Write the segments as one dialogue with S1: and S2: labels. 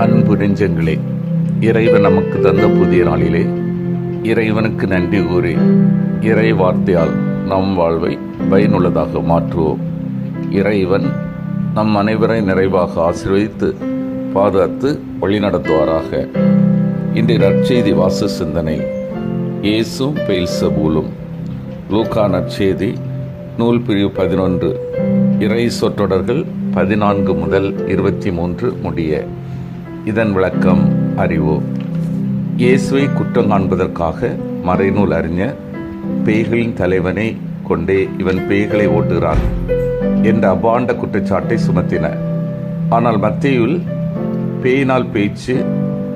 S1: அன்பு நெஞ்சங்களே, இறைவன் நமக்கு தந்த புதிய நாளிலே இறைவனுக்கு நன்றி கூறி இறை வார்த்தையால் நம் வாழ்வை பயனுள்ளதாக மாற்றுவோம். இறைவன் நம் அனைவரை நிறைவாக ஆசீர்வதித்து பாதுகாத்து வழிநடத்துவாராக. இன்றைய நற்செய்தி வாச சிந்தனை இயேசுவும் பெயல்செபூலும். லூக்கா நற்செய்தி நூல் பிரிவு 11, இறை சொற்றொடர்கள் 14 முதல் 23 முடிய. இதன் விளக்கம் அறிவோம். இயேசுவை குற்றம் காண்பதற்காக மறைநூல் அறிஞர் பேய்களின் தலைவனை கொண்டே இவன் பேய்களை ஓட்டுகிறான் என்ற அபாண்ட குற்றச்சாட்டை சுமத்தினர். ஆனால் மத்தேயுவில் பேயினால் பேச்சு,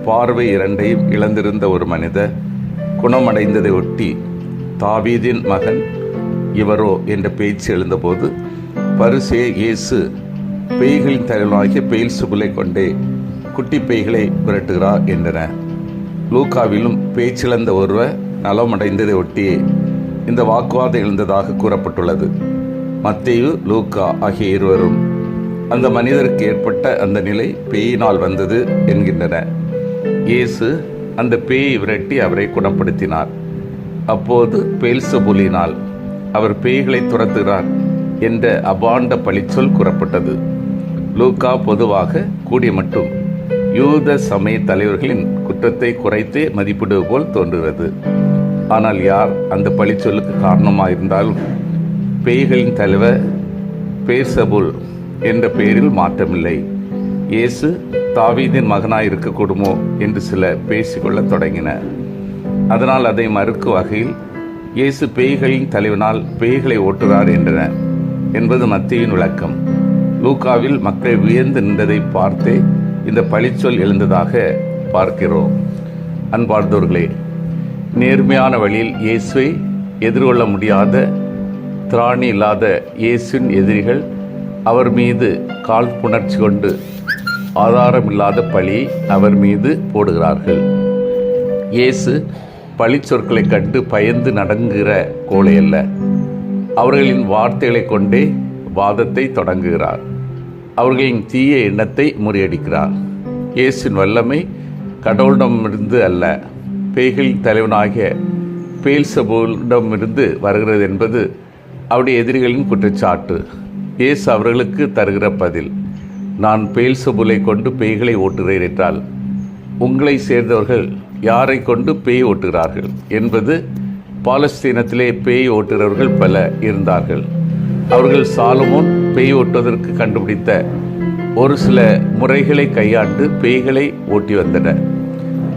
S1: பார்வை இரண்டையும் இழந்திருந்த ஒரு மனிதர் குணமடைந்ததை ஒட்டி தாவீதின் மகன் இவரோ என்ற பேச்சு எழுந்தபோது பரிசேயர் இயேசு பேய்களின் தலைவனாகிய பெயல்செபூலை கொண்டே குட்டி பேய்களை விரட்டுகிறார் என்றனர். லூக்காவிலும் பேச்சிழந்த ஒருவர் நலமடைந்ததை ஒட்டியே இந்த வாக்குவாதம் எழுந்ததாக கூறப்பட்டுள்ளது. மத்தேயு, லூக்கா ஆகிய இருவரும் அந்த மனிதருக்கு ஏற்பட்ட அந்த நிலை பேயினால் வந்தது என்கின்றனர். இயேசு அந்த பேயை விரட்டி அவரை குணப்படுத்தினார். அப்போது பெயல்செபூலினால் அவர் பேய்களை துரத்துகிறார் என்ற அபாண்ட பழிச்சொல் கூறப்பட்டது. லூக்கா பொதுவாக கூடிய மட்டும் யூத சமய தலைவர்களின் குற்றத்தை குறைத்தே மதிப்பிடுவது போல் தோன்றுகிறது. ஆனால் யார் அந்த பழிச்சொல்லுக்கு காரணமாயிருந்தாலும் பேய்களின் தலைவர் பெயல்செபூல் என்ற பெயரில் மாற்றமில்லை. இயேசு தாவீதின் மகனாய் இருக்கக்கூடுமோ என்று சிலர் பேசிக்கொள்ள தொடங்கினர். அதனால் அதை மறுக்கும் வகையில் இயேசு பேய்களின் தலைவனால் பேய்களை ஓட்டுகிறார் என்றனர் என்பது மத்தேயுவின் விளக்கம். லூக்காவில் மக்கள் வியந்து நின்றதை பார்த்தே இந்த பழிச்சொல் எழுந்ததாக பார்க்கிறோம். அன்பார்ந்தவர்களே, நேர்மையான வழியில் இயேசுவை எதிர்கொள்ள முடியாத, திராணி இல்லாத இயேசுவின் எதிரிகள் அவர் மீது காழ்ப்புணர்ச்சி கொண்டு ஆதாரமில்லாத பழியை அவர் மீது போடுகிறார்கள். இயேசு பழிச்சொற்களை கண்டு பயந்து நடுங்குகிற கோழை அல்ல. அவர்களின் வார்த்தைகளை கொண்டே வாதத்தை தொடங்குகிறார். அவர்களின் தீய எண்ணத்தை முறியடிக்கிறார். இயேசுவின் வல்லமை கடவுளிடமிருந்து அல்ல, பேய்களின் தலைவனாகிய பெயல்செபூலிடமிருந்து வருகிறது என்பது அவருடைய எதிரிகளின் குற்றச்சாட்டு. இயேசு அவர்களுக்கு தருகிற பதில், நான் பெயல்செபூலை கொண்டு பேய்களை ஓட்டுகிறேன் என்றால் உங்களை சேர்ந்தவர்கள் யாரை கொண்டு பேய் ஓட்டுகிறார்கள் என்பது. பாலஸ்தீனத்திலே பேய் ஓட்டுகிறவர்கள் பல இருந்தார்கள். அவர்கள் சாலமோன் பேய் ஓட்டுவதற்கு கண்டுபிடித்த ஒரு சில முறைகளை கையாண்டு பேய்களை ஓட்டி வந்தனர்.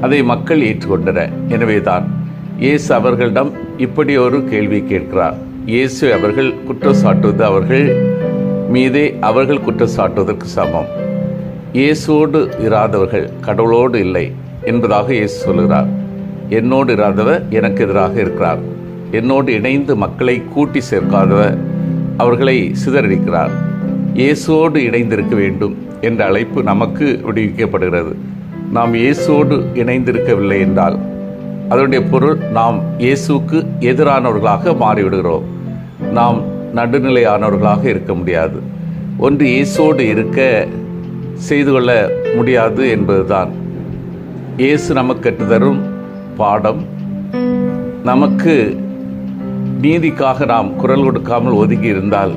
S1: அதை மக்கள் ஏற்றுக்கொண்டனர். எனவேதான் இயேசு அவர்களிடம் இப்படி ஒரு கேள்வி கேட்கிறார். இயேசு அவர்கள் குற்றம் சாட்டுவது அவர்கள் மீதே அவர்கள் குற்றம் சாட்டுவதற்கு சமம். இயேசுவோடு இராதவர்கள் கடவுளோடு இல்லை என்பதாக இயேசு சொல்கிறார். என்னோடு இராதவர் எனக்கு எதிராக இருக்கிறார். என்னோடு இணைந்து மக்களை கூட்டி சேர்க்காதவர் அவர்களை சிதறடிக்கிறார். இயேசுவோடு இணைந்திருக்க வேண்டும் என்ற அழைப்பு நமக்கு விடுவிக்கப்படுகிறது. நாம் இயேசுவோடு இணைந்திருக்கவில்லை என்றால் அதனுடைய பொருள் நாம் இயேசுவுக்கு எதிரானவர்களாக மாறிவிடுகிறோம். நாம் நடுநிலையானவர்களாக இருக்க முடியாது. ஒன்று இயேசுவோடு இருக்க செய்து கொள்ள முடியாது என்பதுதான் இயேசு நமக்கு கற்றுத்தரும் பாடம். நமக்கு நீதிக்காக நாம் குரல் கொடுக்காமல் ஒதுங்கி இருந்தால்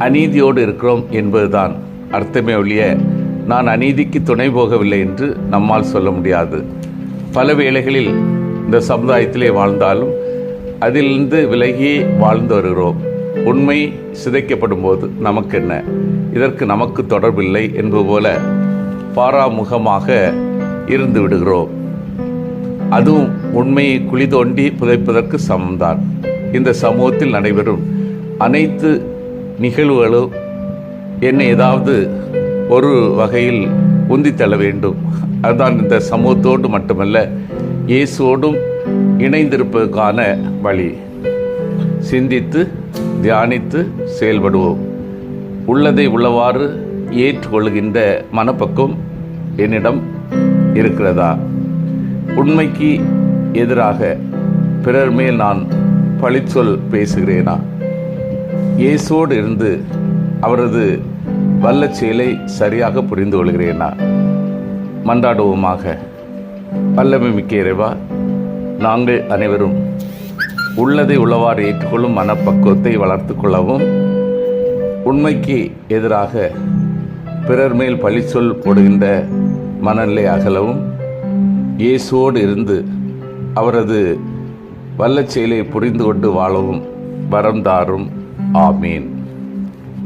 S1: அநீதியோடு இருக்கிறோம் என்பதுதான் அர்த்தமே ஒழிய நான் அநீதிக்கு துணை போகவில்லை என்று நம்மால் சொல்ல முடியாது. பல வேளைகளில் இந்த சமுதாயத்திலே வாழ்ந்தாலும் அதிலிருந்து விலகியே வாழ்ந்து வருகிறோம். உண்மை சிதைக்கப்படும் போது நமக்கு என்ன, இதற்கு நமக்கு தொடர்பில்லை என்பது போல பாராமுகமாக இருந்து விடுகிறோம். அதுவும் உண்மையை குழி தோண்டி புதைப்பதற்கு சமம்தான். இந்த சமூகத்தில் நடைபெறும் அனைத்து நிகழ்வுகளும் என்னை ஏதாவது ஒரு வகையில் உந்தித்தள்ள வேண்டும். அதுதான் இந்த சமூகத்தோடு மட்டுமல்ல, இயேசுவோடும் இணைந்திருப்பதற்கான வழி. சிந்தித்து தியானித்து செயல்படுவோம். உள்ளதை உள்ளவாறு ஏற்றுக்கொள்கின்ற மனப்பக்குவம் என்னிடம் இருக்கிறதா? உண்மைக்கு எதிராக பிறர் மேல் நான் பழிச்சொல் பேசுகிறேனா? இயேசுவோடு இருந்து அவரது வல்ல செயலை சரியாக புரிந்து கொள்கிறேனா? மன்றாடுவோமாக. வல்லமை மிக்க இறைவா, நாங்கள் அனைவரும் உள்ளதை உள்ளவாறு ஏற்றுக்கொள்ளும் மனப்பக்குவத்தை வளர்த்து கொள்ளவும், உண்மைக்கு எதிராக பிறர் மேல் பழிச்சொல் போடுகின்ற மனநிலை அகலவும், இயேசுவோடு இருந்து அவரது வல்லச் செயலை புரிந்து கொண்டு வாழவும் வரம் தாரும். ஆமீன்.